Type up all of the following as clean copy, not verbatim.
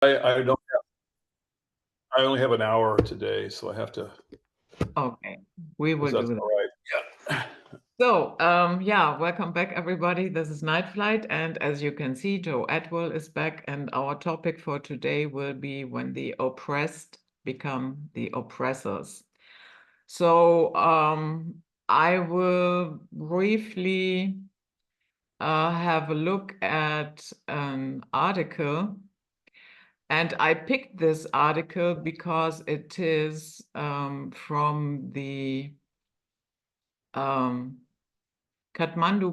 I don't. I only have an hour today, so I have to. Okay, we will That's do that. all right. Yeah. So, yeah, welcome back, everybody. This is Night Flight, and as you can see, Joe Atwill is back, and our topic for today will be when the oppressed become the oppressors. So, I will briefly have a look at an article, and I picked this article because it is from the Kathmandu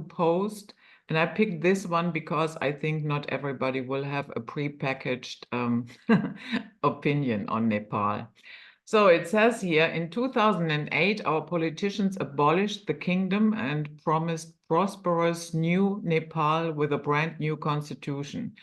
Post. And I picked this one because I think not everybody will have a prepackaged opinion on Nepal. So it says here, in 2008, our politicians abolished the kingdom and promised prosperous new Nepal with a brand new constitution.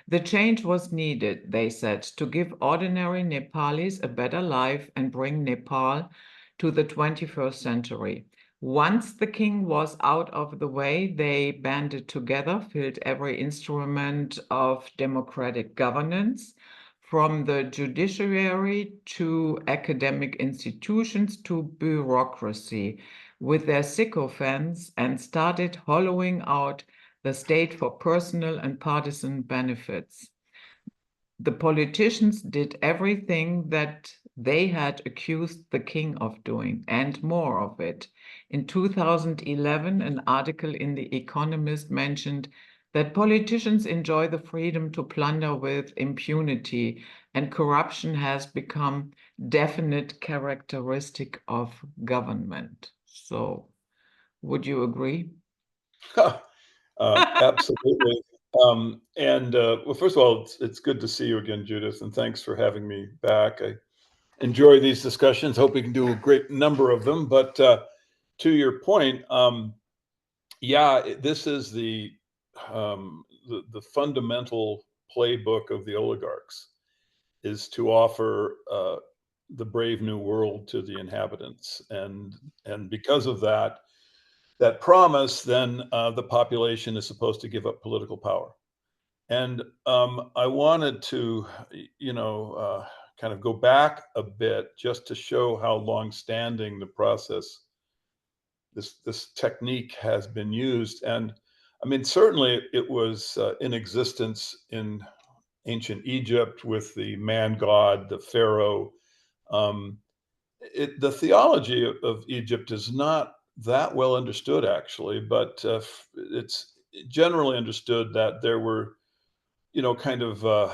The change was needed, they said, to give ordinary Nepalis a better life and bring Nepal to the 21st century. Once the king was out of the way, they banded together, filled every instrument of democratic governance, from the judiciary to academic institutions to bureaucracy, with their sycophants, and started hollowing out the state for personal and partisan benefits. The politicians did everything that they had accused the king of doing, and more of it. In 2011, an article in The Economist mentioned that politicians enjoy the freedom to plunder with impunity, and corruption has become definite characteristic of government. So, would you agree? Absolutely. Well, first of all, it's good to see you again, Judith, and thanks for having me back. I enjoy these discussions. Hope we can do a great number of them. But to your point, yeah, this is the fundamental playbook of the oligarchs is to offer the brave new world to the inhabitants, and because of that promise, then the population is supposed to give up political power. And I wanted to, kind of go back a bit just to show how long-standing the process, this technique has been used. And I mean, certainly it was in existence in ancient Egypt with the man god, the pharaoh. Um, the theology of Egypt is not that well understood, actually, but it's generally understood that there were, kind of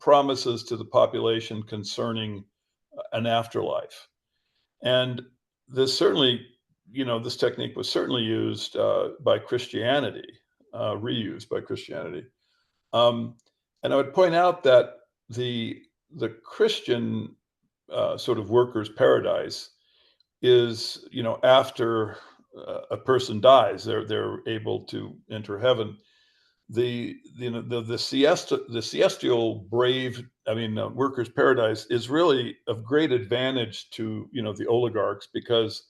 promises to the population concerning an afterlife. And this certainly, this technique was certainly used by Christianity, reused by Christianity. Um, and I would point out that the Christian sort of workers' paradise is, after a person dies, they're able to enter heaven. The celestial brave, I mean, workers' paradise is really of great advantage to the oligarchs, because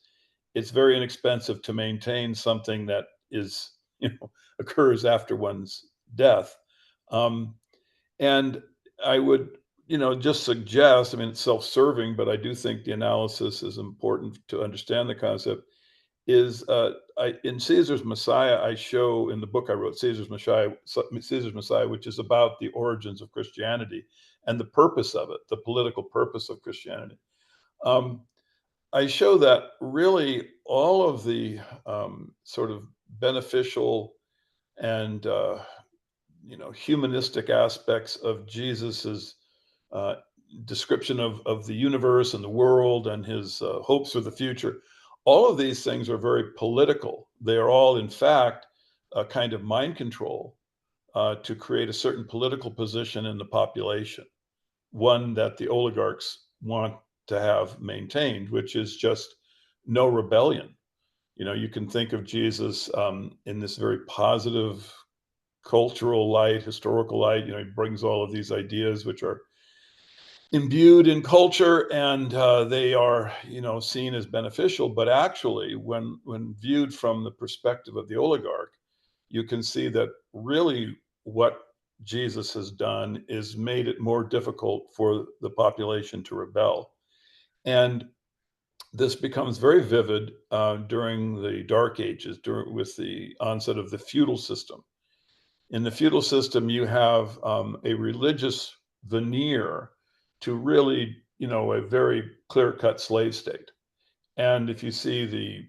it's very inexpensive to maintain something that is occurs after one's death. Um, and I would, just suggest, I mean, it's self-serving, but I do think the analysis is important to understand the concept, is in Caesar's Messiah, I show in the book I wrote, Caesar's Messiah, which is about the origins of Christianity and the purpose of it, the political purpose of Christianity. Um, I show that really all of the sort of beneficial and humanistic aspects of Jesus's uh, description of the universe and the world and his hopes for the future. All of these things are very political. They are all, in fact, a kind of mind control to create a certain political position in the population, one that the oligarchs want to have maintained, which is just no rebellion. You can think of Jesus in this very positive cultural light, historical light. He brings all of these ideas which are imbued in culture, and they are, seen as beneficial. But actually, when viewed from the perspective of the oligarch, you can see that really what Jesus has done is made it more difficult for the population to rebel. And this becomes very vivid during the Dark Ages, with the onset of the feudal system. In the feudal system, you have a religious veneer to really, a very clear-cut slave state. And if you see the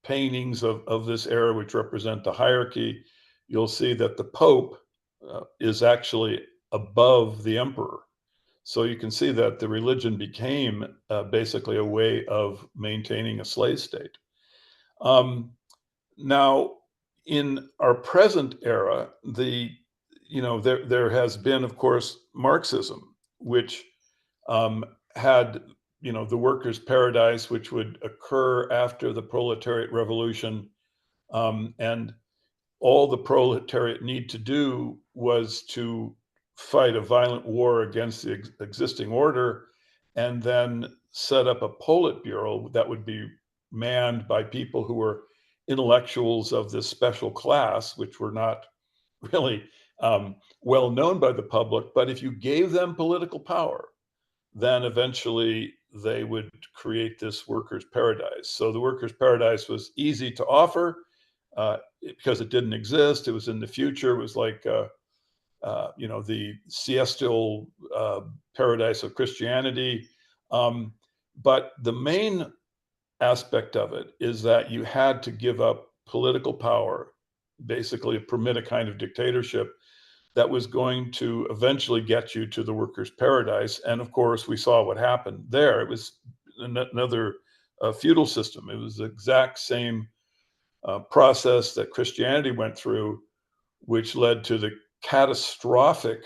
paintings of this era, which represent the hierarchy, you'll see that the Pope is actually above the emperor. So you can see that the religion became basically a way of maintaining a slave state. Now, in our present era, there has been, of course, Marxism, which had the workers' paradise, which would occur after the proletariat revolution, and all the proletariat need to do was to fight a violent war against the existing order, and then set up a Politburo that would be manned by people who were intellectuals of this special class, which were not really well known by the public. But if you gave them political power, then eventually they would create this workers' paradise. So the workers' paradise was easy to offer because it didn't exist. It was in the future. It was like, the siestal paradise of Christianity. But the main aspect of it is that you had to give up political power, basically permit a kind of dictatorship that was going to eventually get you to the workers' paradise. And of course, we saw what happened there. It was another feudal system. It was the exact same process that Christianity went through, which led to the catastrophic,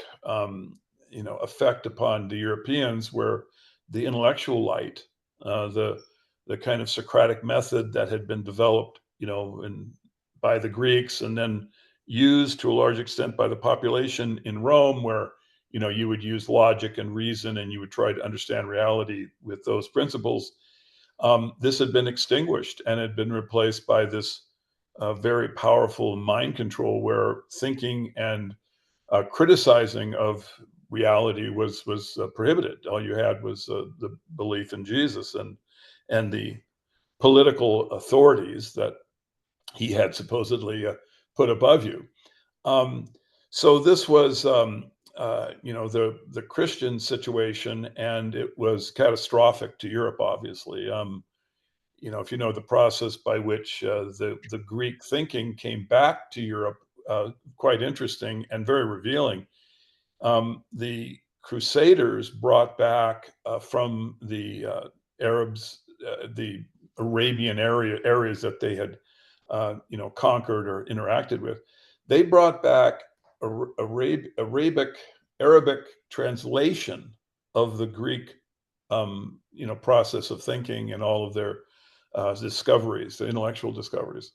effect upon the Europeans, where the intellectual light, the kind of Socratic method that had been developed, by the Greeks and then used to a large extent by the population in Rome, where you would use logic and reason, and you would try to understand reality with those principles. This had been extinguished and had been replaced by this very powerful mind control, where thinking and criticizing of reality was prohibited. All you had was the belief in Jesus and the political authorities that he had supposedly put above you. So this was, the Christian situation, and it was catastrophic to Europe, obviously. If you know the process by which the Greek thinking came back to Europe, quite interesting and very revealing. The Crusaders brought back from the Arabs, the Arabian areas that they had, conquered or interacted with. They brought back Arabic translation of the Greek, process of thinking and all of their discoveries, the intellectual discoveries.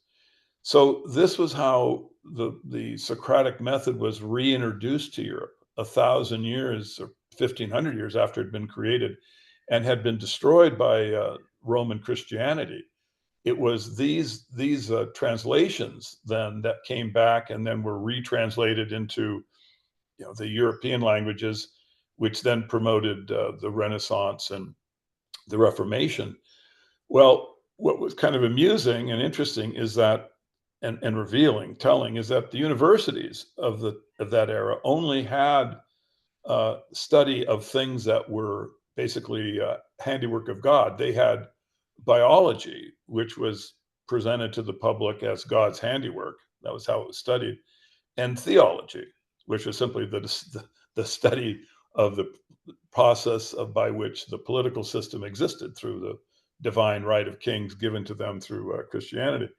So this was how the Socratic method was reintroduced to Europe 1,000 years or 1,500 years after it had been created and had been destroyed by Roman Christianity. It was these translations then that came back and then were retranslated into the European languages, which then promoted the Renaissance and the Reformation. Well, what was kind of amusing and interesting is that, and telling, is that the universities of that era only had study of things that were basically handiwork of God. They had biology, which was presented to the public as God's handiwork. That was how it was studied. And theology, which was simply the study of the process by which the political system existed through the divine right of kings given to them through Christianity.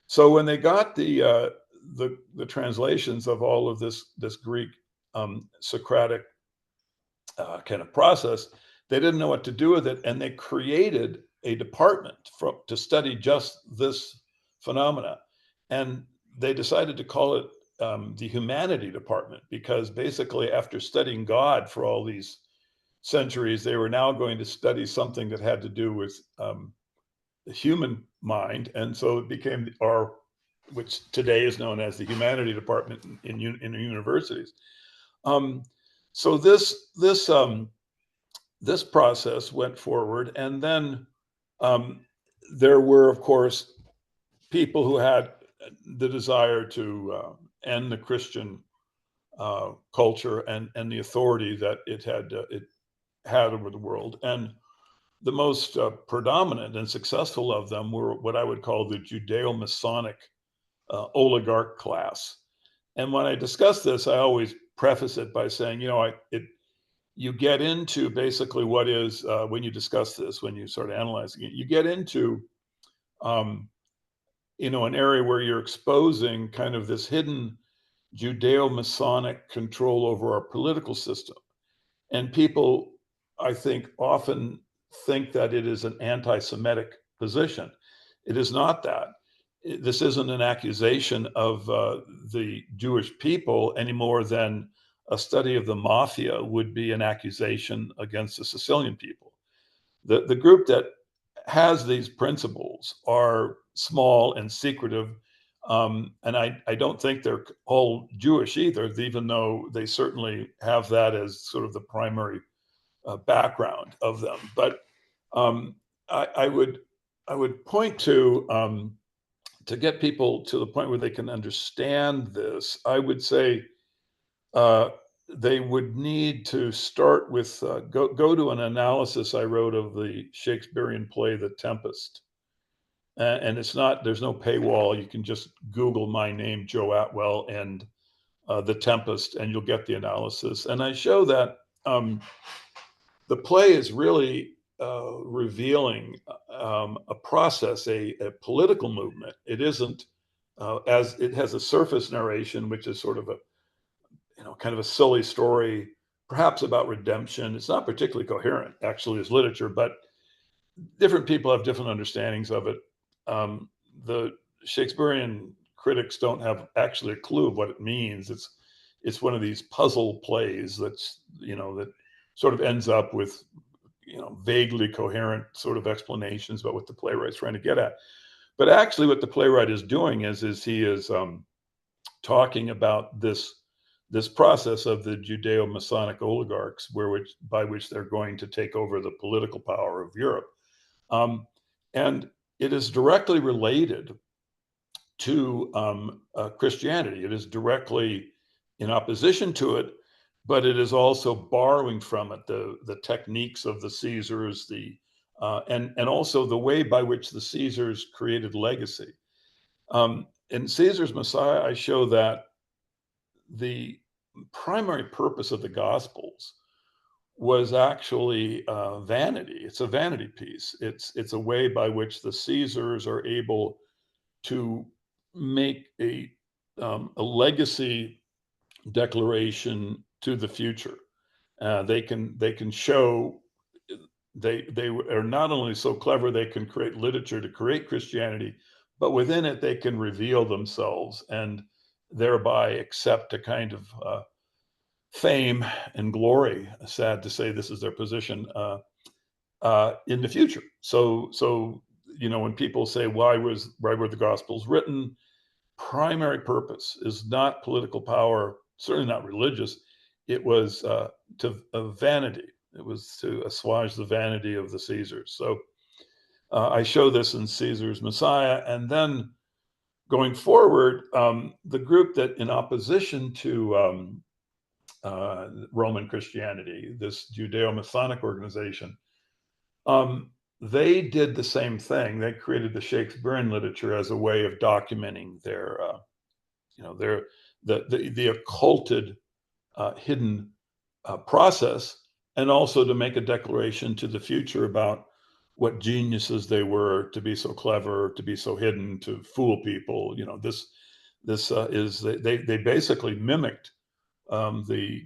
So when they got the translations of all of this Greek Socratic kind of process, they didn't know what to do with it, and they created a department to study just this phenomena, and they decided to call it the humanity department, because basically, after studying God for all these centuries, they were now going to study something that had to do with the human mind, and so it became our which today is known as the Humanities Department in universities. So this process went forward, and then there were, of course, people who had the desire to end the Christian culture and the authority that it had over the world. And the most predominant and successful of them were what I would call the Judeo-Masonic oligarch class. And when I discuss this, I always preface it by saying, you get into basically what is, when you discuss this, when you start analyzing it, you get into, an area where you're exposing kind of this hidden Judeo-Masonic control over our political system. And people, I think, often think that it is an anti-Semitic position. It is not that. This isn't an accusation of the Jewish people any more than a study of the mafia would be an accusation against the Sicilian people. The group that has these principles are small and secretive, and I don't think they're all Jewish either, even though they certainly have that as sort of the primary background of them. But I would point to get people to the point where they can understand this. I would say they would need to start with go to an analysis I wrote of the Shakespearean play The Tempest. And there's no paywall. You can just Google my name, Joe Atwill, and The Tempest, and you'll get the analysis. And I show that the play is really revealing a process, a political movement. It isn't as it has a surface narration, which is sort of a kind of a silly story, perhaps about redemption. It's not particularly coherent, actually, as literature, but different people have different understandings of it. The Shakespearean critics don't have actually a clue of what it means. It's one of these puzzle plays that sort of ends up with vaguely coherent sort of explanations about what the playwright's trying to get at. But actually, what the playwright is doing is he is talking about this process of the Judeo-Masonic oligarchs, by which they're going to take over the political power of Europe. And it is directly related to Christianity. It is directly in opposition to it, but it is also borrowing from it the techniques of the Caesars, and also the way by which the Caesars created legacy. In Caesar's Messiah, I show that the primary purpose of the Gospels was actually vanity. It's a vanity piece. It's a way by which the Caesars are able to make a legacy declaration to the future. They can show they are not only so clever they can create literature to create Christianity, but within it they can reveal themselves and thereby accept a kind of fame and glory. Sad to say, this is their position in the future. So when people say why were the Gospels written, primary purpose is not political power, certainly not religious. It was to vanity. It was to assuage the vanity of the Caesars. So I show this in Caesar's Messiah, and then going forward, the group that in opposition to Roman Christianity, this Judeo-Masonic organization, they did the same thing. They created the Shakespearean literature as a way of documenting their the occulted, hidden process, and also to make a declaration to the future about what geniuses they were to be so clever, to be so hidden, to fool people. This is they basically mimicked the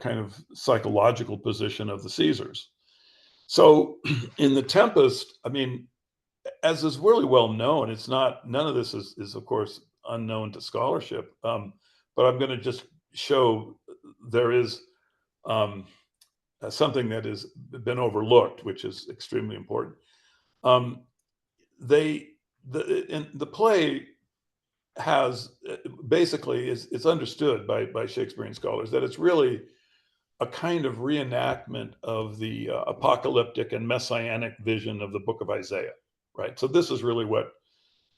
kind of psychological position of the Caesars. So in The Tempest, I mean, as is really well known, none of this is of course unknown to scholarship, but I'm going to just show there is something that has been overlooked, which is extremely important. In the play, has basically it's understood by Shakespearean scholars that it's really a kind of reenactment of the apocalyptic and messianic vision of the book of Isaiah, right? So this is really what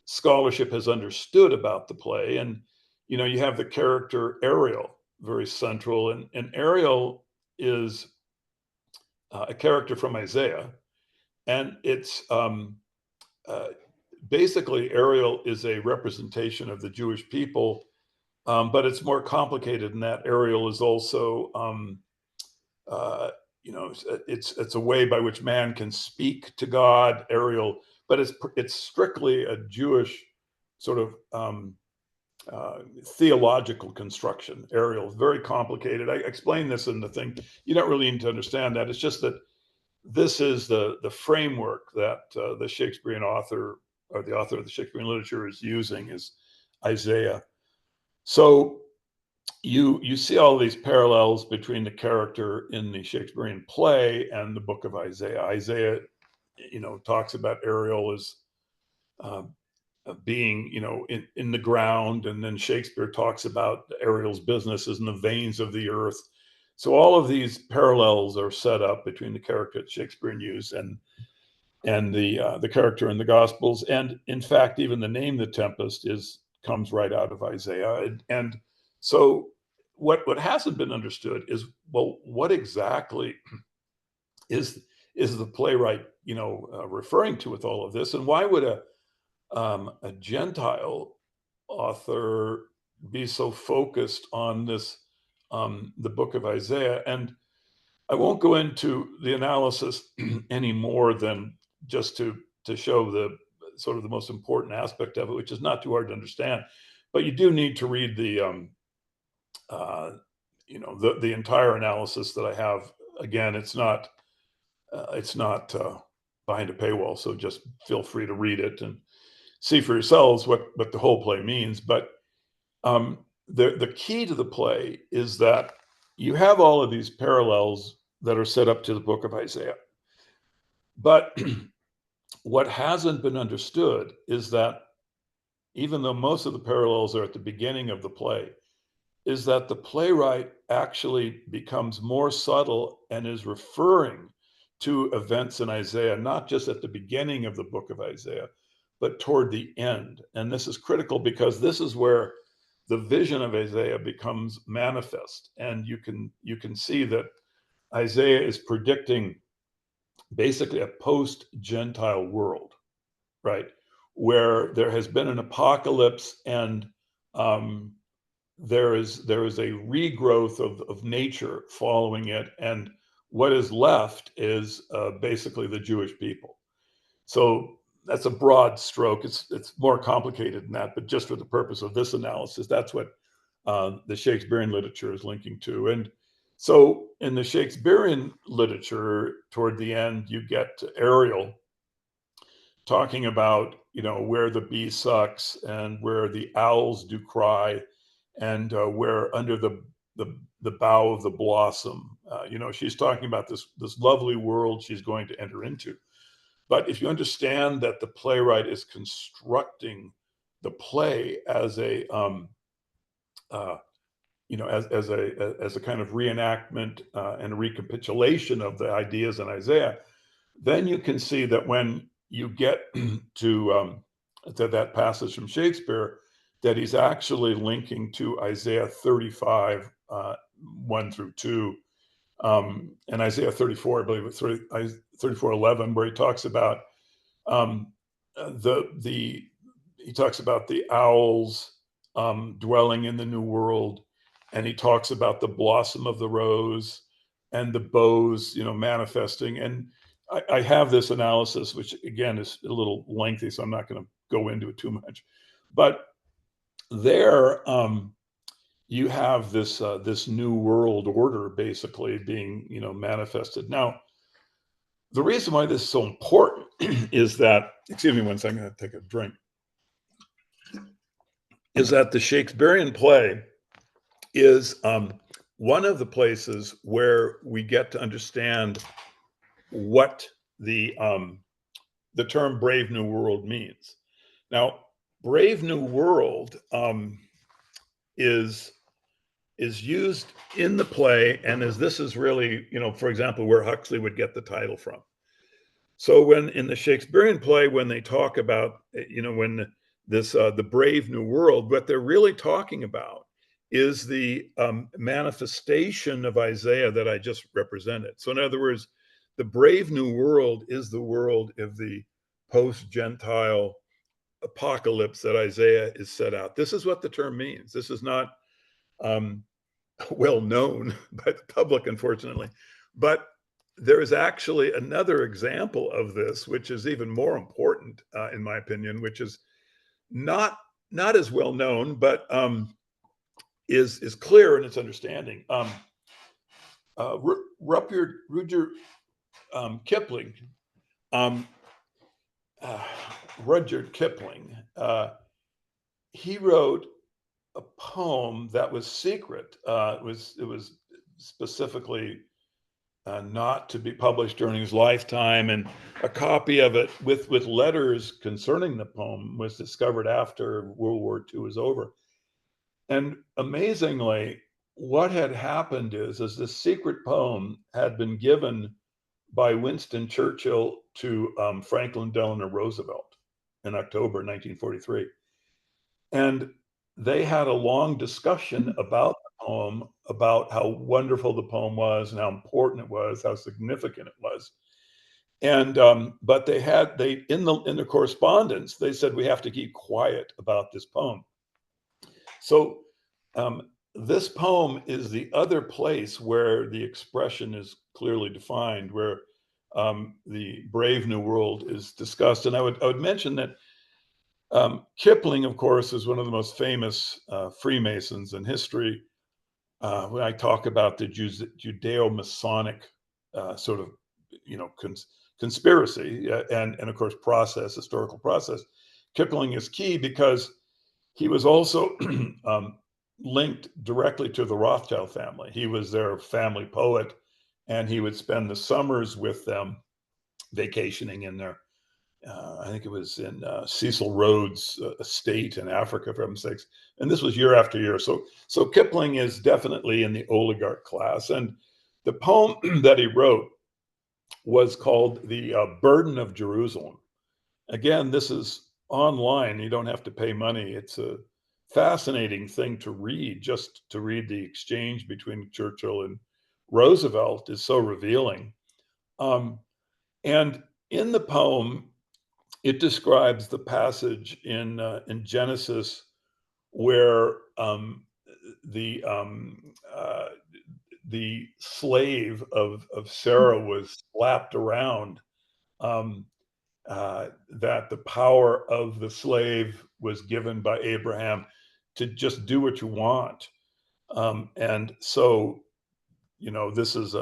scholarship has understood about the play. And, you know, you have the character Ariel, very central, and Ariel is a character from Isaiah. And it's basically Ariel is a representation of the Jewish people, but it's more complicated than that. Ariel is also you know, it's a way by which man can speak to God, Ariel, but it's strictly a Jewish sort of theological construction. Ariel is very complicated. I explained this in the thing. You don't really need to understand that. It's just that this is the framework that the Shakespearean author, or the author of the Shakespearean literature, is using, is Isaiah. So you see all these parallels between the character in the Shakespearean play and the book of Isaiah. Isaiah, you know, talks about Ariel as being, you know, in the ground, and then Shakespeare talks about Ariel's business is in the veins of the earth. So all of these parallels are set up between the character that Shakespeare used and the character in the Gospels. And in fact, even the name The Tempest comes right out of Isaiah. And so what hasn't been understood is, well, what exactly is the playwright, you know, referring to with all of this, and why would a Gentile author be so focused on this, the book of Isaiah? And I won't go into the analysis any more than just to show the sort of the most important aspect of it, which is not too hard to understand. But you do need to read the you know, the entire analysis that I have. Again, it's not behind a paywall, so just feel free to read it and see for yourselves what the whole play means. But the key to the play is that you have all of these parallels that are set up to the book of Isaiah. But what hasn't been understood is that even though most of the parallels are at the beginning of the play, is that the playwright actually becomes more subtle and is referring to events in Isaiah, not just at the beginning of the book of Isaiah, but toward the end. And this is critical because this is where the vision of Isaiah becomes manifest. And you can see that Isaiah is predicting basically a post-Gentile world, right? Where there has been an apocalypse, and there is a regrowth of nature following it, and what is left is basically the Jewish people. So that's a broad stroke. It's more complicated than that, but just for the purpose of this analysis, that's what the Shakespearean literature is linking to. And so in the Shakespearean literature, toward the end, you get Ariel talking about, you know, where the bee sucks and where the owls do cry, and where under the bough of the blossom, you know, she's talking about this lovely world she's going to enter into. But if you understand that the playwright is constructing the play as a you know, as a kind of reenactment and a recapitulation of the ideas in Isaiah, then you can see that when you get to that passage from Shakespeare, that he's actually linking to Isaiah 35, 1 through 2, and Isaiah 34, I believe it's 34:11, where he talks about he talks about the owls dwelling in the new world, and he talks about the blossom of the rose and the boughs, you know, manifesting. And I have this analysis, which again is a little lengthy, so I'm not going to go into it too much. But there, you have this this new world order basically being, you know, manifested. Now, the reason why this is so important is that, excuse me one second, I'm going to take a drink, is that the Shakespearean play is one of the places where we get to understand what the term Brave New World means. Now, Brave New World is used in the play, and this is really, for example, where Huxley would get the title from. So when in the Shakespearean play, when they talk about, when this the Brave New World, what they're really talking about is the manifestation of Isaiah that I just represented. So in other words, the Brave New World is the world of the post-Gentile apocalypse that Isaiah is set out. This is what the term means. This is not well known by the public, unfortunately, but there is actually another example of this, which is even more important, in my opinion, which is not as well known, but is clear in its understanding. Rudyard Kipling, Rudyard Kipling, he wrote a poem that was secret. It was specifically not to be published during his lifetime, and a copy of it with letters concerning the poem was discovered after World War II was over. And amazingly, what had happened is this secret poem had been given by Winston Churchill to Franklin Delano Roosevelt in October 1943. And they had a long discussion about the poem, about how wonderful the poem was and how important it was, how significant it was. And but they in the correspondence, they said, we have to keep quiet about this poem. So this poem is the other place where the expression is clearly defined, where the Brave New World is discussed. And I would mention that Kipling, of course, is one of the most famous Freemasons in history. When I talk about the Judeo-Masonic sort of, conspiracy and of course historical process, Kipling is key because he was also linked directly to the Rothschild family. He was their family poet, and he would spend the summers with them, vacationing in their I think it was in Cecil Rhodes' estate in Africa, for heaven's sakes. And this was year after year. So Kipling is definitely in the oligarch class. And the poem that he wrote was called The Burden of Jerusalem. Again, this is online. You don't have to pay money. It's a fascinating thing to read. Just to read the exchange between Churchill and Roosevelt is so revealing. And in the poem, it describes the passage in Genesis where the slave of Sarah was slapped around, that the power of the slave was given by Abraham to just do what you want. And so, this is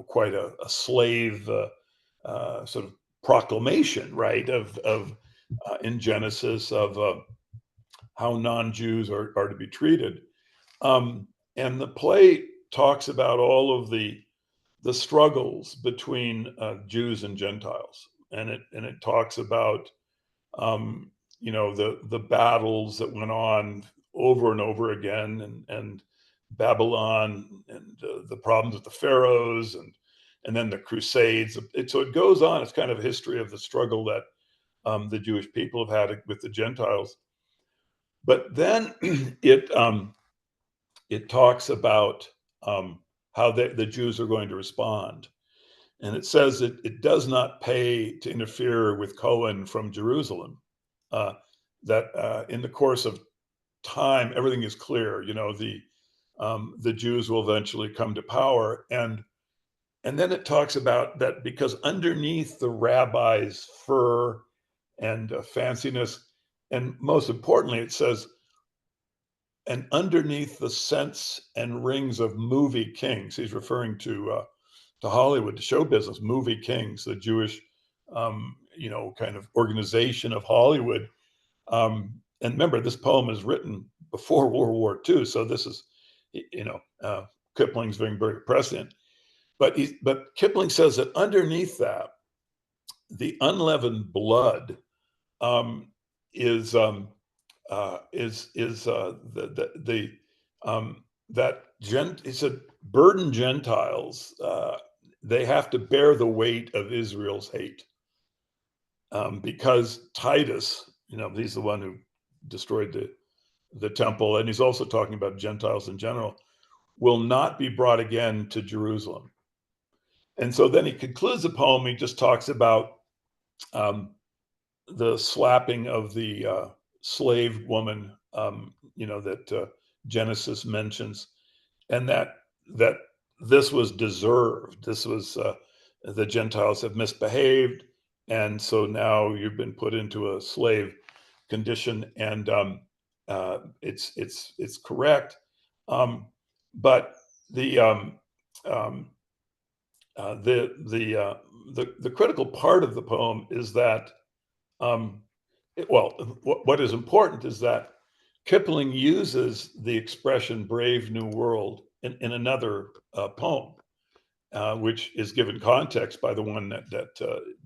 quite a slave sort of proclamation, right, of in Genesis of how non-Jews are to be treated. And the play talks about all of the struggles between Jews and Gentiles, and it talks about the battles that went on over and over again, and Babylon, and the problems with the pharaohs, and then the Crusades. So it goes on. It's kind of a history of the struggle that the Jewish people have had with the Gentiles. But then it talks about how the Jews are going to respond. And it says that it does not pay to interfere with Cohen from Jerusalem, that in the course of time, everything is clear. The Jews will eventually come to power. And then it talks about that because underneath the rabbi's fur and fanciness, and most importantly, it says, and underneath the scents and rings of movie kings. He's referring to Hollywood, to show business, movie kings, the Jewish, kind of organization of Hollywood. And remember, this poem is written before World War II, so this is, Kipling's being very prescient. But Kipling says that underneath that, the unleavened blood is that he said burden Gentiles. They have to bear the weight of Israel's hate, because Titus, he's the one who destroyed the temple, and he's also talking about Gentiles in general, will not be brought again to Jerusalem. And so then he concludes the poem. He just talks about the slapping of the slave woman, that Genesis mentions, and that this was deserved. This was the Gentiles have misbehaved, and so now you've been put into a slave condition, and it's correct. But the critical part of the poem is that, what is important is that Kipling uses the expression "brave new world" in another poem, which is given context by the one that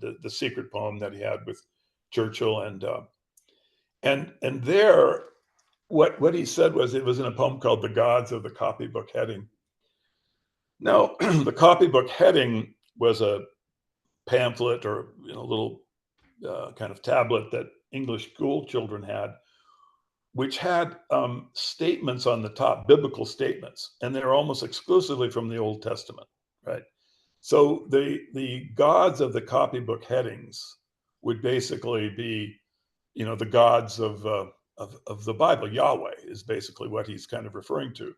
the secret poem that he had with Churchill, and there, what he said was, it was in a poem called "The Gods of the Copybook Heading." Now, the copybook heading was a pamphlet, or little kind of tablet that English school children had, which had statements on the top, biblical statements, and they're almost exclusively from the Old Testament, right? So the gods of the copybook headings would basically be, the gods of the Bible. Yahweh is basically what he's kind of referring to.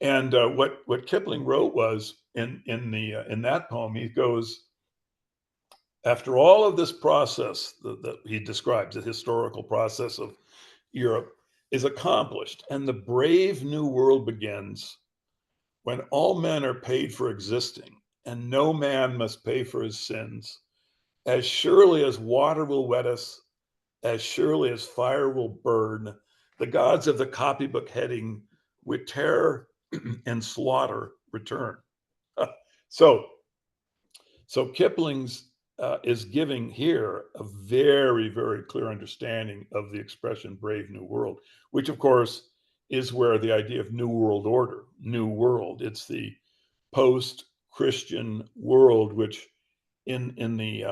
And what Kipling wrote was, in that poem, he goes, after all of this process that he describes, the historical process of Europe is accomplished, and the brave new world begins, when all men are paid for existing, and no man must pay for his sins. As surely as water will wet us, as surely as fire will burn, the gods of the copybook heading with terror and slaughter return. So Kipling's is giving here a very, very clear understanding of the expression "brave new world," which of course is where the idea of new world order, new world, it's the post-Christian world, which in the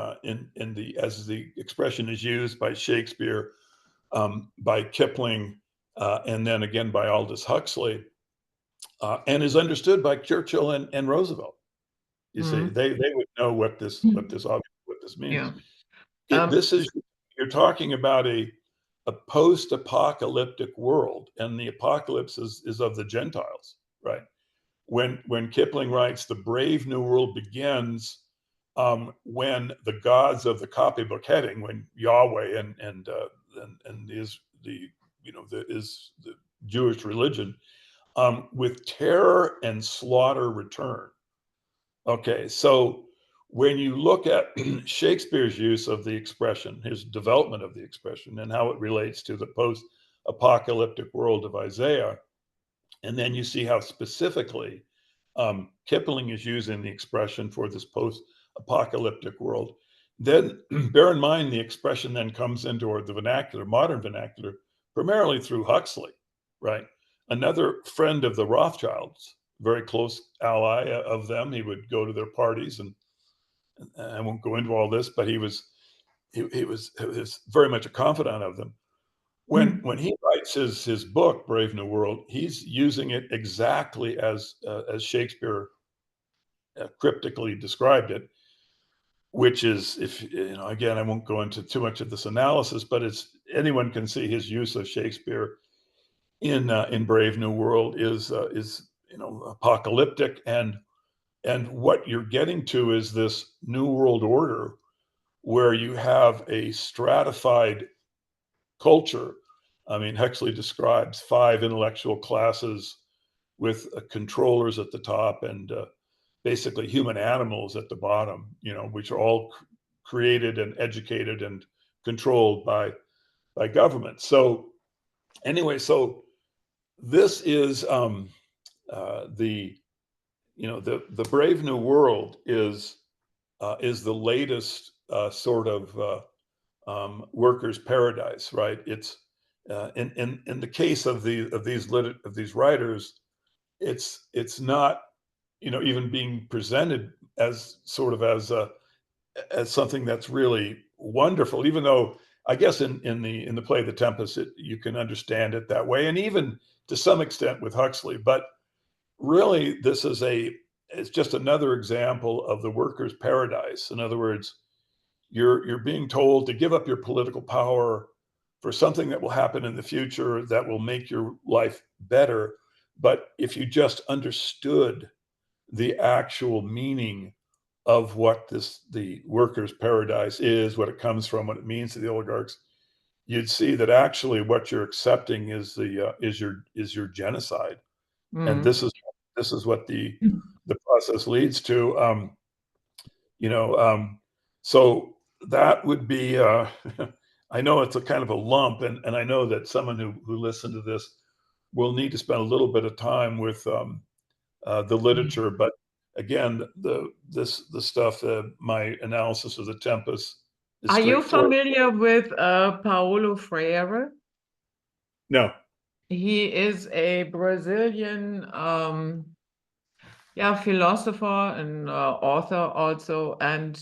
as the expression is used by Shakespeare, by Kipling, and then again by Aldous Huxley, and is understood by Churchill and Roosevelt. You see, they would know what this means. Yeah. This is, you're talking about a post-apocalyptic world, and the apocalypse is of the Gentiles, right? When Kipling writes, the brave new world begins when the gods of the copybook heading, when Yahweh and is the Jewish religion, with terror and slaughter return. Okay, so when you look at Shakespeare's use of the expression, his development of the expression, and how it relates to the post-apocalyptic world of Isaiah, and then you see how specifically Kipling is using the expression for this post-apocalyptic world, then bear in mind the expression then comes into the vernacular, modern vernacular, primarily through Huxley, right? Another friend of the Rothschilds, very close ally of them. He would go to their parties, and I won't go into all this, but he was very much a confidant of them. When he writes his book, Brave New World, he's using it exactly as Shakespeare cryptically described it, which is, if again, I won't go into too much of this analysis, but anyone can see his use of Shakespeare in Brave New World is apocalyptic, and what you're getting to is this new world order where you have a stratified culture. I mean, Huxley describes 5 intellectual classes with controllers at the top, and basically human animals at the bottom, which are all created and educated and controlled by government. So anyway, so this is the Brave New World is the latest sort of workers' paradise, right? In the case of these writers, it's not, even being presented as sort of as something that's really wonderful, even though I guess in the play The Tempest, you can understand it that way, and even to some extent with Huxley. But really, it's just another example of the worker's paradise. In other words, you're being told to give up your political power for something that will happen in the future that will make your life better. But if you just understood the actual meaning of what the workers' paradise is, what it comes from, what it means to the oligarchs, you'd see that actually what you're accepting is your genocide, and Mm. this is what the process leads to. You know, so that would be. I know it's a kind of a lump, and I know that someone who listened to this will need to spend a little bit of time with the literature, but again, the stuff, my analysis of the Tempest is Are you straightforward. familiar with Paolo Freire? No. He is a Brazilian philosopher and author also, and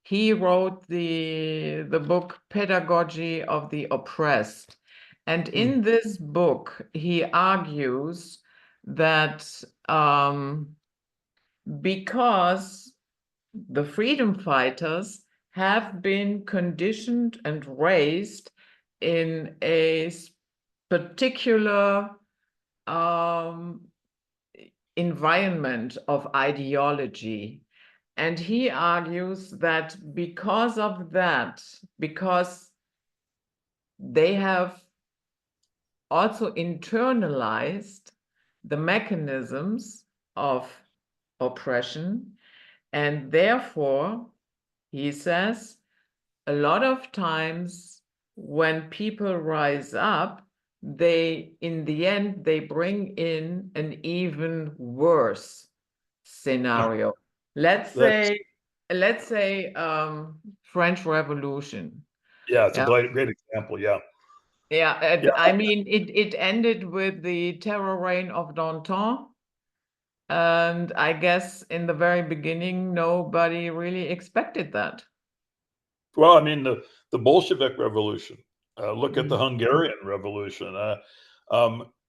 he wrote the book Pedagogy of the Oppressed. And in this book, he argues that because the freedom fighters have been conditioned and raised in a particular environment of ideology. And he argues that because of that, because they have also internalized the mechanisms of oppression, and therefore, he says, a lot of times when people rise up, in the end, they bring in an even worse scenario. Let's That's say French Revolution. Yeah, it's a Yeah. great example. Yeah. Yeah, Yeah. I mean, it ended with the terror reign of Danton. And I guess in the very beginning, nobody really expected that. Well, I mean, the Bolshevik Revolution. Look at the Hungarian Revolution.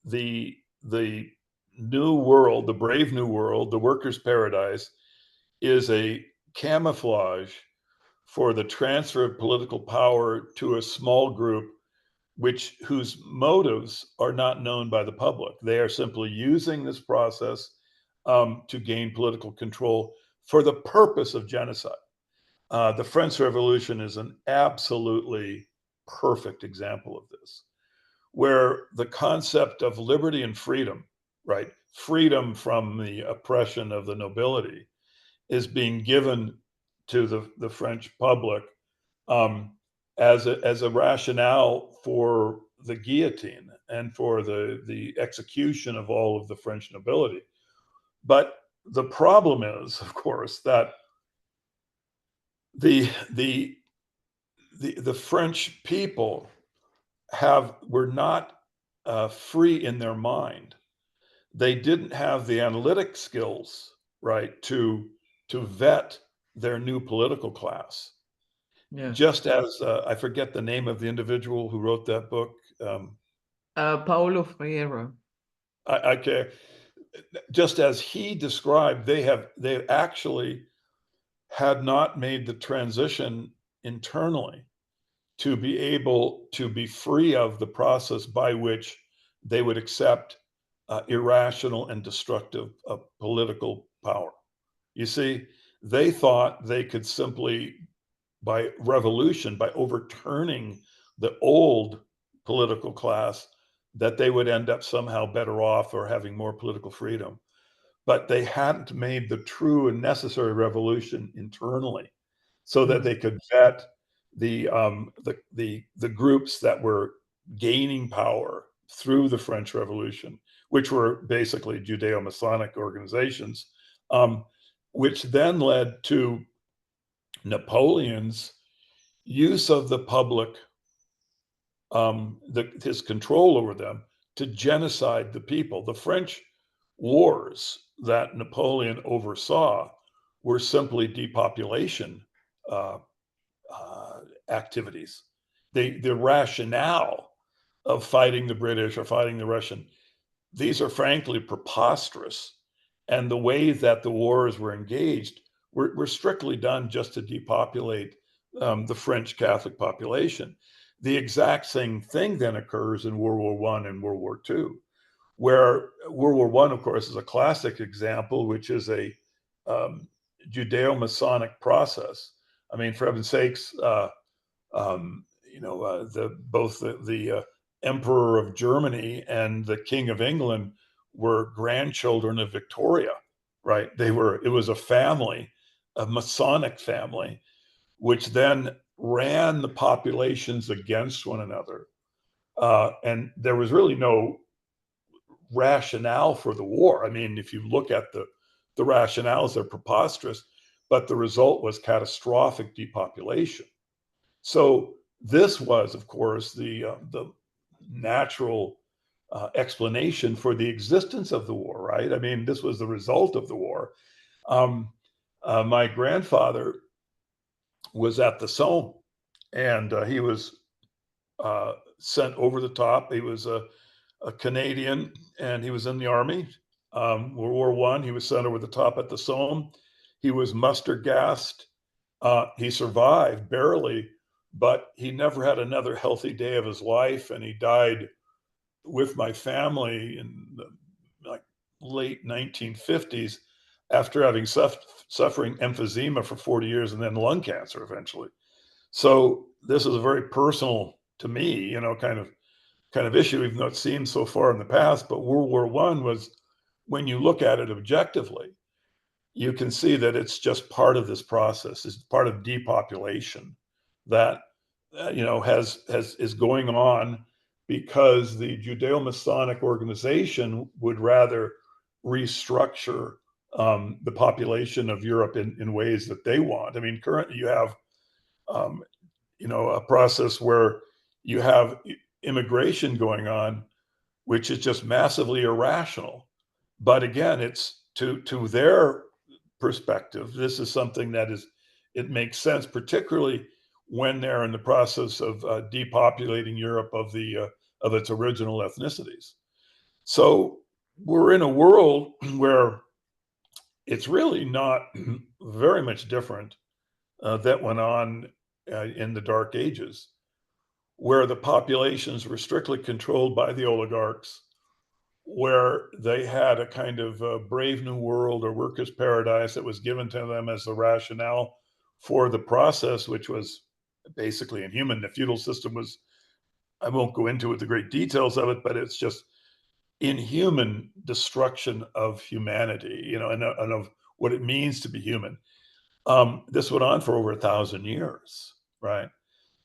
The New World, the Brave New World, the workers' paradise, is a camouflage for the transfer of political power to a small group, whose motives are not known by the public. They are simply using this process to gain political control for the purpose of genocide. The French Revolution is an absolutely perfect example of this, where the concept of liberty and freedom, right, freedom from the oppression of the nobility, is being given to the French public as a rationale for the guillotine and for the execution of all of the French nobility. But the problem is, of course, that the French people were not free in their mind. They didn't have the analytic skills, right, to vet their new political class. Yeah. Just as I forget the name of the individual who wrote that book. Paolo Freire. I just as he described, they actually had not made the transition internally to be able to be free of the process by which they would accept irrational and destructive political power. You see, they thought they could simply, by revolution, by overturning the old political class, that they would end up somehow better off or having more political freedom. But they hadn't made the true and necessary revolution internally, so that they could vet the groups that were gaining power through the French Revolution, which were basically Judeo-Masonic organizations, which then led to Napoleon's use of the public his control over them to genocide the people. The French wars that Napoleon oversaw were simply depopulation activities. The rationale of fighting the British or fighting the Russian, these are frankly preposterous. And the way that the wars were engaged were strictly done just to depopulate the French Catholic population. The exact same thing then occurs in World War I and World War II, where World War I, of course, is a classic example, which is a Judeo-Masonic process. I mean, for heaven's sakes, both the Emperor of Germany and the King of England were grandchildren of Victoria, right? It was a family, a Masonic family, which then ran the populations against one another. And there was really no rationale for the war. I mean, if you look at the rationales, they're preposterous, but the result was catastrophic depopulation. So this was, of course, the natural explanation for the existence of the war, right? I mean, this was the result of the war. My grandfather was at the Somme, and he was sent over the top. He was a Canadian, and he was in the army. World War I, he was sent over the top at the Somme. He was muster gassed. He survived barely, but he never had another healthy day of his life, and he died with my family in the late 1950s after having suffering emphysema for 40 years and then lung cancer eventually. So this is a very personal to me, kind of issue, even though it seems so far in the past. But World War I was, when you look at it objectively, you can see that it's just part of this process. It's part of depopulation that is going on because the Judeo-Masonic organization would rather restructure the population of Europe in ways that they want. I mean, currently you have, a process where you have immigration going on, which is just massively irrational. But again, it's to their perspective, this is something that it makes sense, particularly when they're in the process of depopulating Europe of its original ethnicities. So we're in a world where it's really not very much different that went on in the Dark Ages, where the populations were strictly controlled by the oligarchs, where they had a kind of a brave new world or workers' paradise that was given to them as the rationale for the process, which was basically inhuman. The feudal system was, I won't go into the great details of it, but it's just inhuman destruction of humanity, and of what it means to be human. This went on for over 1,000 years, right?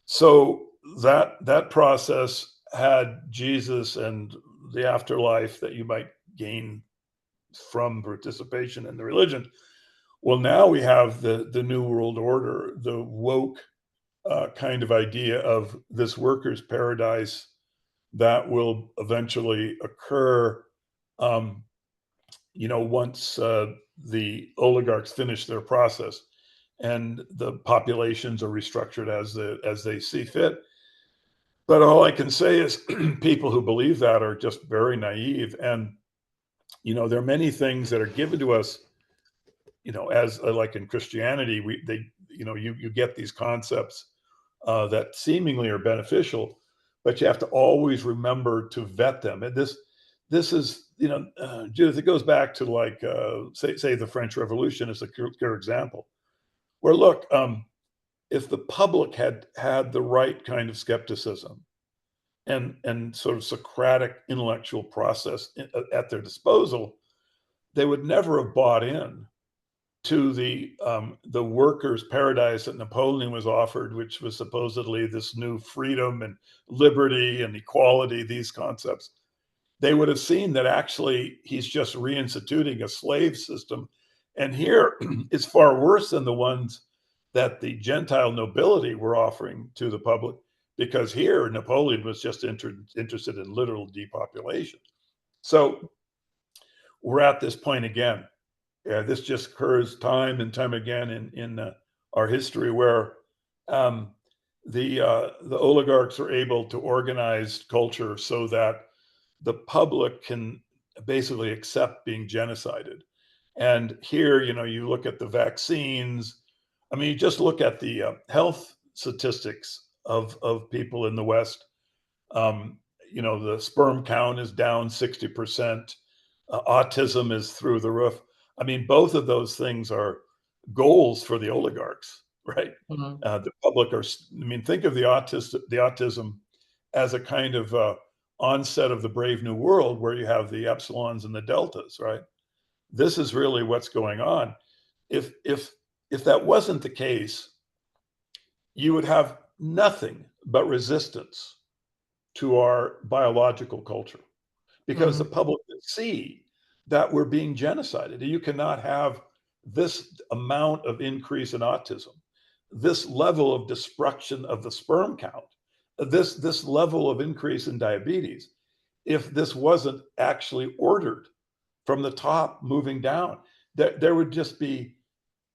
So that process had Jesus and the afterlife that you might gain from participation in the religion. Well, now we have the New World Order, the woke kind of idea of this workers' paradise that will eventually occur, once the oligarchs finish their process and the populations are restructured as they see fit. But all I can say is people who believe that are just very naive. And, there are many things that are given to us, as like in Christianity, you get these concepts that seemingly are beneficial, but you have to always remember to vet them. And this is, Judith, it goes back to like, say the French Revolution is a clear example, where look, if the public had the right kind of skepticism and sort of Socratic intellectual process at their disposal, they would never have bought in to the workers' paradise that Napoleon was offered, which was supposedly this new freedom and liberty and equality, these concepts. They would have seen that actually he's just reinstituting a slave system. And here it's far worse than the ones that the Gentile nobility were offering to the public, because here Napoleon was just interested in literal depopulation. So we're at this point again. This just occurs time and time again in our history, where the oligarchs are able to organize culture so that the public can basically accept being genocided. And here, you look at the vaccines. I mean, you just look at the health statistics of people in the West. The sperm count is down 60%. Autism is through the roof. I mean, both of those things are goals for the oligarchs, right? Mhm. The public think of the autism as a kind of onset of the Brave New World, where you have the epsilons and the deltas, right? This is really what's going on. If that wasn't the case, you would have nothing but resistance to our biological culture, because the public would see that we're being genocided. You cannot have this amount of increase in autism, this level of destruction of the sperm count, this level of increase in diabetes, if this wasn't actually ordered from the top moving down. There would just be,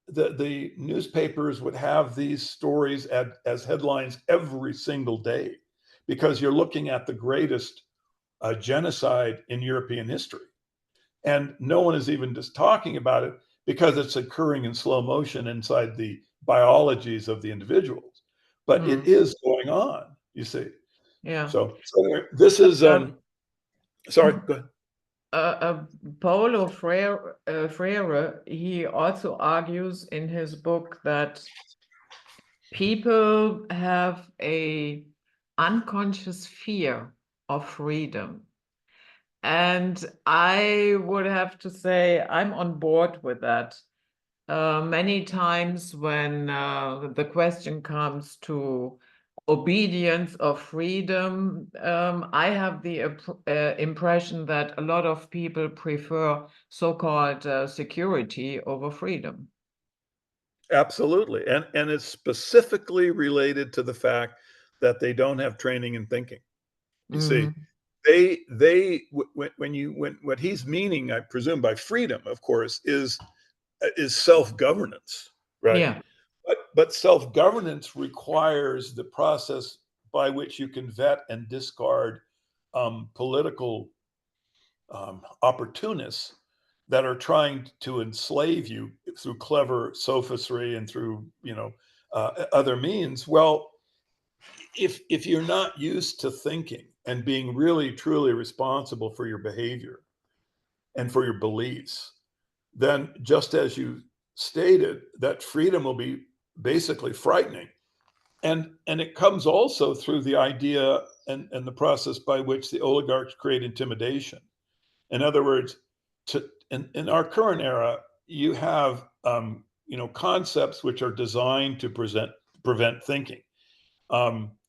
the newspapers would have these stories as headlines every single day, because you're looking at the greatest genocide in European history. And no one is even just talking about it, because it's occurring in slow motion inside the biologies of the individuals. But it is going on, you see. Yeah. So anyway, this is, sorry, go ahead. Paolo Freire, he also argues in his book that people have a unconscious fear of freedom. And I would have to say I'm on board with that. Many times when the question comes to obedience or freedom, I have the impression that a lot of people prefer so-called security over freedom. Absolutely. And it's specifically related to the fact that they don't have training in thinking. You see, when what he's meaning, I presume, by freedom, of course, is self-governance, right? Yeah. But self-governance requires the process by which you can vet and discard political opportunists that are trying to enslave you through clever sophistry and through other means. Well, if you're not used to thinking and being really truly responsible for your behavior and for your beliefs, then, just as you stated, that freedom will be basically frightening. And it comes also through the idea and the process by which the oligarchs create intimidation. In other words, in our current era, you have concepts which are designed to prevent thinking.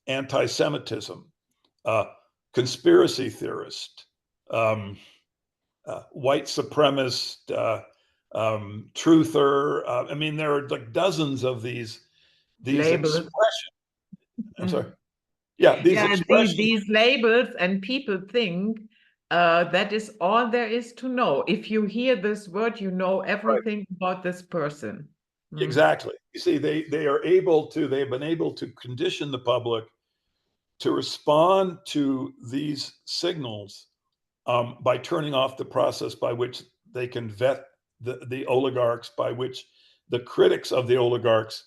Anti-Semitism, conspiracy theorist, white supremacist, truther. I mean, there are like dozens of these Labels. expressions. I'm sorry. Yeah, expressions. These labels, and people think that is all there is to know. If you hear this word, you know everything about this person. Exactly. You see, they've been able to condition the public to respond to these signals by turning off the process by which they can vet the oligarchs, by which the critics of the oligarchs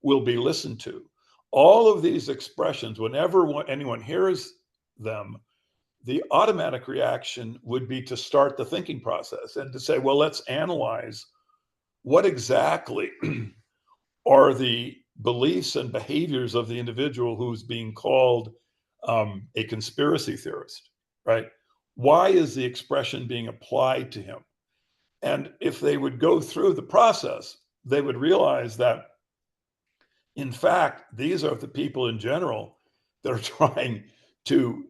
will be listened to. All of these expressions, whenever anyone hears them, the automatic reaction would be to start the thinking process and to say, well, let's analyze what exactly are the beliefs and behaviors of the individual who's being called a conspiracy theorist, right? Why is the expression being applied to him? And if they would go through the process, they would realize that, in fact, these are the people in general that are trying to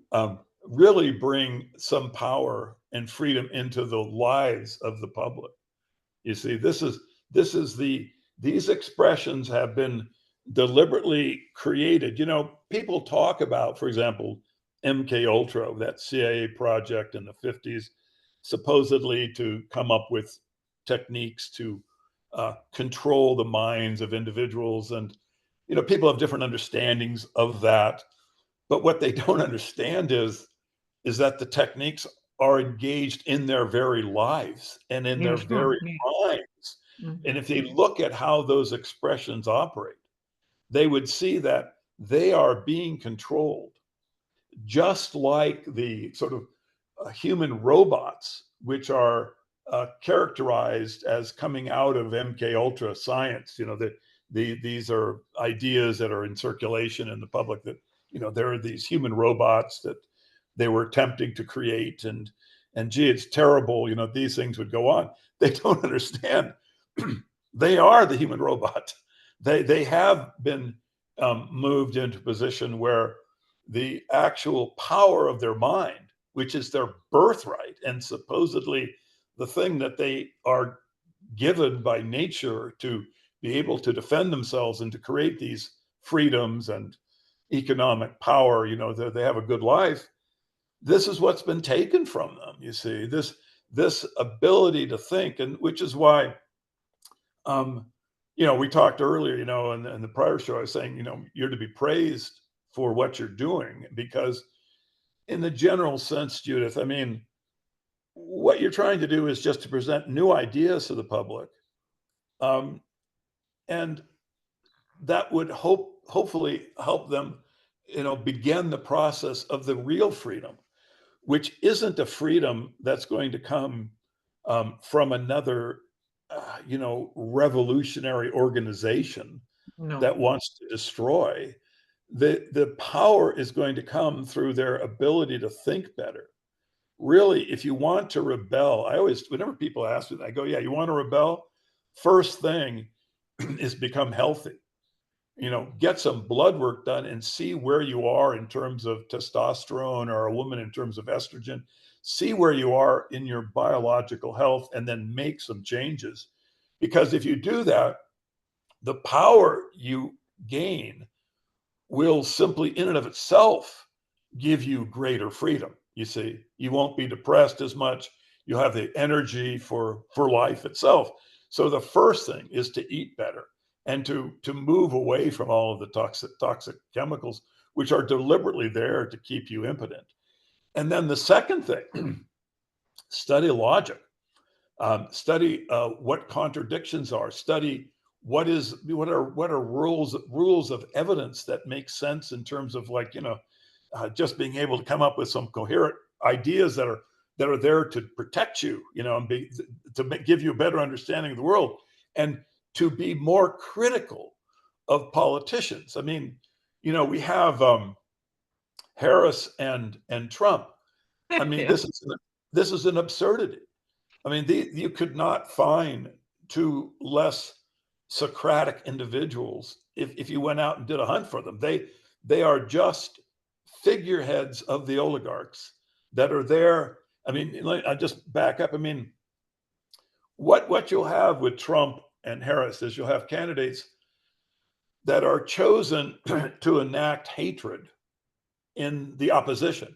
really bring some power and freedom into the lives of the public. You see, these expressions have been deliberately created. people talk about, for example, MK Ultra, that CIA project in the 50s, supposedly to come up with techniques to control the minds of individuals. And, people have different understandings of that. But what they don't understand is that the techniques are engaged in their very lives and in Yeah, their sure. very Yeah. minds. Mm. And if they look at how those expressions operate, they would see that they are being controlled, just like the sort of human robots, which are characterized as coming out of MK Ultra science. These are ideas that are in circulation in the public that there are these human robots that they were attempting to create, and gee, it's terrible. These things would go on. They don't understand. They are the human robot. They have been moved into a position where the actual power of their mind, which is their birthright and supposedly the thing that they are given by nature to be able to defend themselves and to create these freedoms and economic power, that they have a good life. This is what's been taken from them. You see, this ability to think, and which is why we talked earlier, in the prior show, I was saying, you're to be praised for what you're doing, because in the general sense, Judith, I mean, what you're trying to do is just to present new ideas to the public. And that would hopefully help them, begin the process of the real freedom, which isn't a freedom that's going to come from another, revolutionary organization No. that wants to destroy. The power is going to come through their ability to think better. Really, if you want to rebel, whenever people ask me, I go, yeah, you want to rebel? First thing is become healthy. Get some blood work done and see where you are in terms of testosterone, or a woman in terms of estrogen. See where you are in your biological health, and then make some changes. Because if you do that, the power you gain will simply, in and of itself, give you greater freedom. You see, you won't be depressed as much. You'll have the energy for life itself. So the first thing is to eat better, and to move away from all of the toxic chemicals, which are deliberately there to keep you impotent. And then the second thing, study logic. Study what contradictions are. Study what are rules of evidence that make sense in terms of, like, just being able to come up with some coherent ideas that are there to protect you, and give you a better understanding of the world, and to be more critical of politicians. I mean, we have Harris and Trump. I mean, Yeah. this is an absurdity. I mean, you could not find two less Socratic individuals if you went out and did a hunt for them. They are just figureheads of the oligarchs that are there. I mean, I just back up. I mean, what you'll have with Trump and Harris is you'll have candidates that are chosen to enact hatred in the opposition.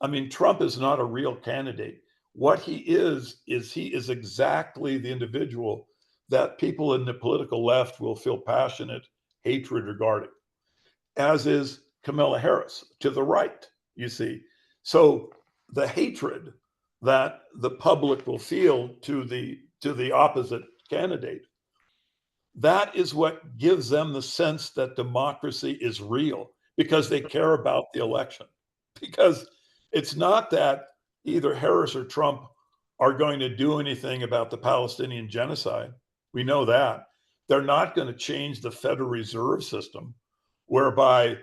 I mean, Trump is not a real candidate. What he is he is exactly the individual that people in the political left will feel passionate hatred regarding, as is Kamala Harris to the right, you see. So the hatred that the public will feel to the opposite candidate, that is what gives them the sense that democracy is real, because they care about the election. Because it's not that either Harris or Trump are going to do anything about the Palestinian genocide. We know that. They're not going to change the Federal Reserve System, whereby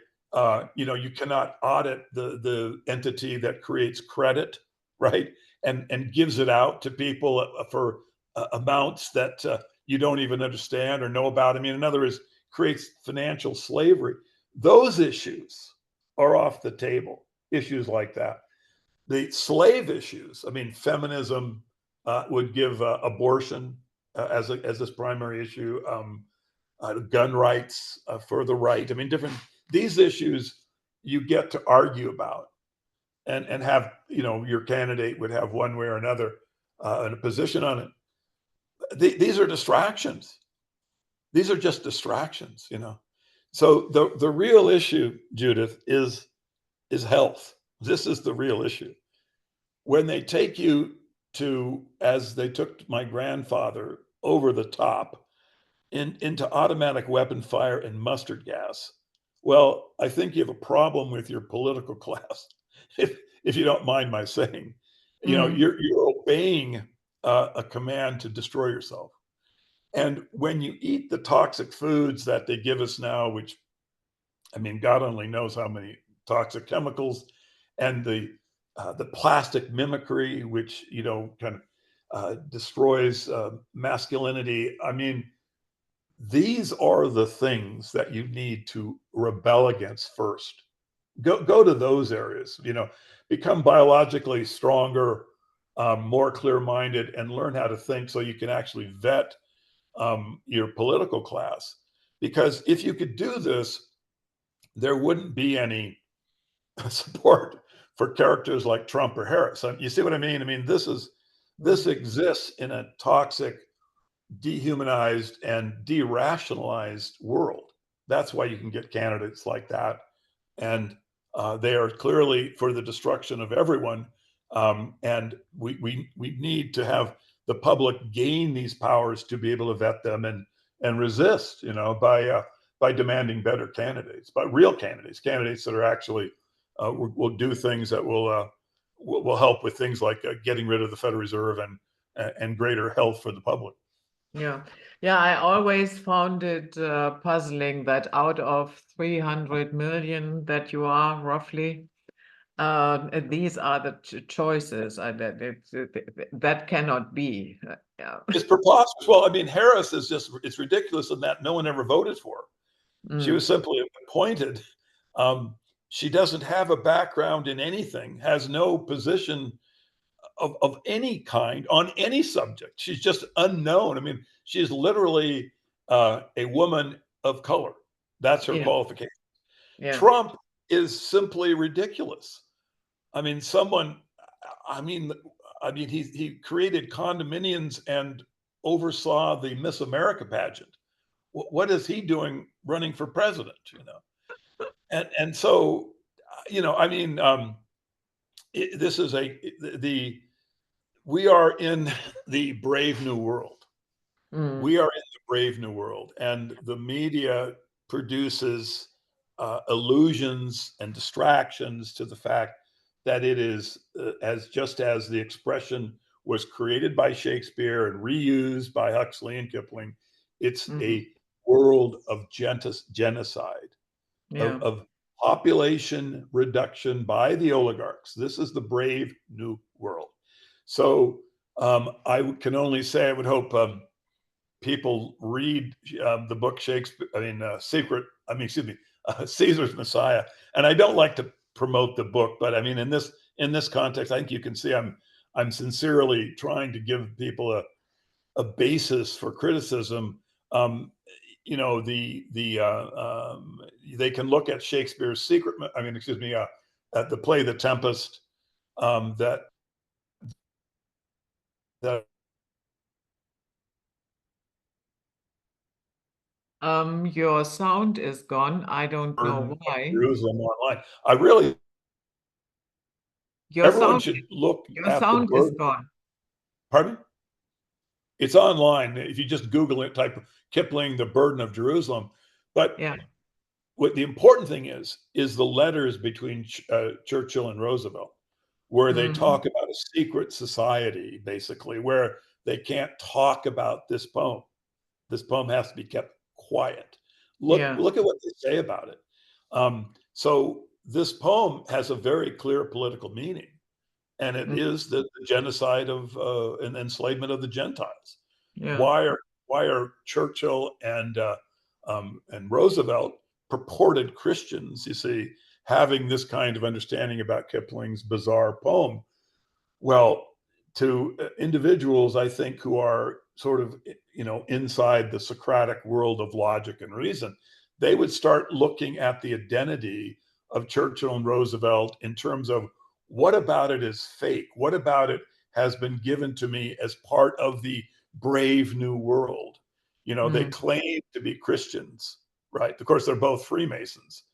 you cannot audit the entity that creates credit, right, and gives it out to people for amounts that you don't even understand or know about. I mean, in other words, creates financial slavery. Those issues are off the table. Issues like that. The slave issues, I mean, feminism would give abortion as this primary issue, gun rights for the right. I mean, these issues you get to argue about and have, your candidate would have one way or another and a position on it. These are distractions. These are just distractions, So the real issue, Judith, is health. This is the real issue. When they take you as they took my grandfather, over the top into automatic weapon fire and mustard gas, well, I think you have a problem with your political class, if you don't mind my saying. You're obeying a command to destroy yourself. And when you eat the toxic foods that they give us now, which, God only knows how many toxic chemicals, and the plastic mimicry, which kind of destroys masculinity. These are the things that you need to rebel against first. Go to those areas. Become biologically stronger, more clear-minded, and learn how to think so you can actually vet your political class. Because if you could do this, there wouldn't be any support for characters like Trump or Harris. You see what I mean? This exists in a toxic, dehumanized, and derationalized world. That's why you can get candidates like that. And they are clearly for the destruction of everyone. And we need to have the public gain these powers to be able to vet them and resist, by demanding better candidates, but real candidates that are actually will do things that will help with things like getting rid of the Federal Reserve and greater health for the public. Yeah, I always found it puzzling that out of 300 million that you are roughly, these are the choices. That cannot be. Yeah. It's preposterous. Well, Harris it's ridiculous in that no one ever voted for her. She was simply appointed. She doesn't have a background in anything, has no position of any kind on any subject. She's just unknown. She's literally a woman of color. That's her qualification. Yeah. Trump is simply ridiculous. He created condominiums and oversaw the Miss America pageant. What is he doing running for president? And so, this is we are in the brave new world. We are in the brave new world, and the media produces illusions and distractions to the fact that it is as the expression was created by Shakespeare and reused by Huxley and Kipling. It's a world of genocide, of population reduction by the oligarchs. This is the brave new world. So I can only say I would hope people read the book Caesar's Messiah. And I don't like to promote the book, but in this context, I think you can see I'm sincerely trying to give people a basis for criticism. They can look at Shakespeare's at the play The Tempest, that your sound is gone. I don't know why. Jerusalem online. Everyone should look your at sound the is gone. Pardon? It's online. If you just Google it, type Kipling, The Burden of Jerusalem. But what the important thing is the letters between Churchill and Roosevelt, where they talk about a secret society, basically, where they can't talk about this poem. This poem has to be kept quiet. Look at what they say about it. So this poem has a very clear political meaning, and it is the genocide of and enslavement of the Gentiles. Why are Churchill and Roosevelt, purported Christians, you see, having this kind of understanding about Kipling's bizarre poem? Well, to individuals, I think, who are sort of, inside the Socratic world of logic and reason, they would start looking at the identity of Churchill and Roosevelt in terms of what about it is fake? What about it has been given to me as part of the brave new world? You know, they claim to be Christians, right? Of course, they're both Freemasons.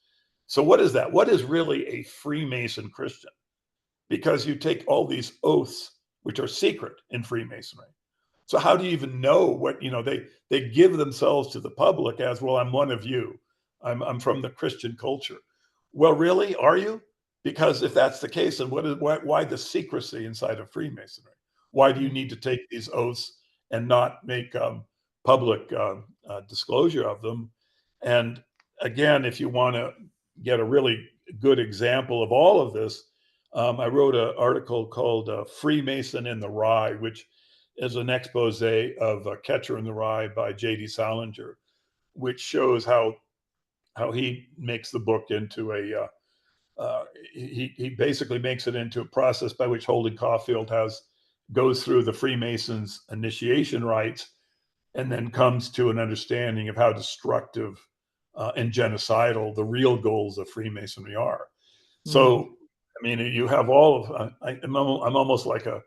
So what is that? What is really a Freemason Christian? Because you take all these oaths, which are secret in Freemasonry. So how do you even know what, you know, they give themselves to the public as, well, I'm one of you. I'm from the Christian culture. Well, really, are you? Because if that's the case, then why the secrecy inside of Freemasonry? Why do you need to take these oaths and not make public disclosure of them? And again, if you want to get a really good example of all of this, I wrote an article called Freemason in the Rye, which is an expose of Catcher in the Rye by J.D. Salinger, which shows how he makes the book into a he basically makes it into a process by which Holden Caulfield goes through the Freemasons' initiation rites and then comes to an understanding of how destructive and genocidal the real goals of Freemasonry are. So, I mean, you have all of I'm almost like a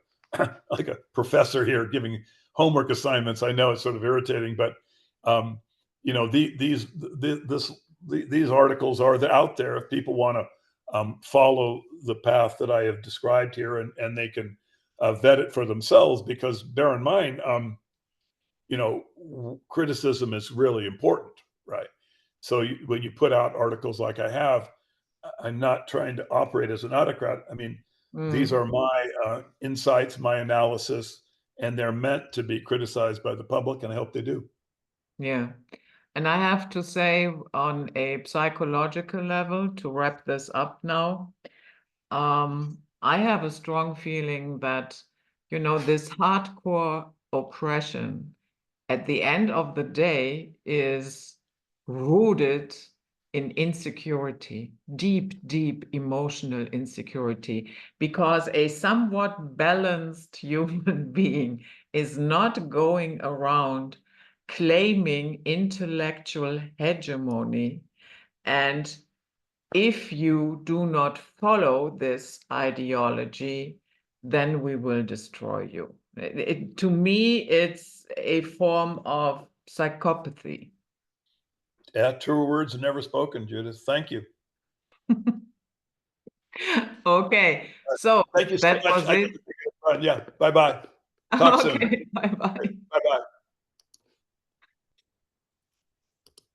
like a professor here giving homework assignments. I know it's sort of irritating, but you know, these articles are out there if people want to follow the path that I have described here, and they can vet it for themselves. Because bear in mind, you know, criticism is really important, right? So when you put out articles like I have, I'm not trying to operate as an autocrat. I mean, these are my insights, my analysis, and they're meant to be criticized by the public, and I hope they do. Yeah. And I have to say, on a psychological level, to wrap this up now, I have a strong feeling that, you know, this hardcore oppression at the end of the day is rooted in insecurity, deep, deep emotional insecurity, because a somewhat balanced human being is not going around claiming intellectual hegemony. And if you do not follow this ideology, then we will destroy you. To me, it's a form of psychopathy. Yeah, truer words are never spoken, Judith. Thank you. Okay, so Thank you so that much. was it. Yeah, bye-bye. Talk soon. Okay, bye-bye.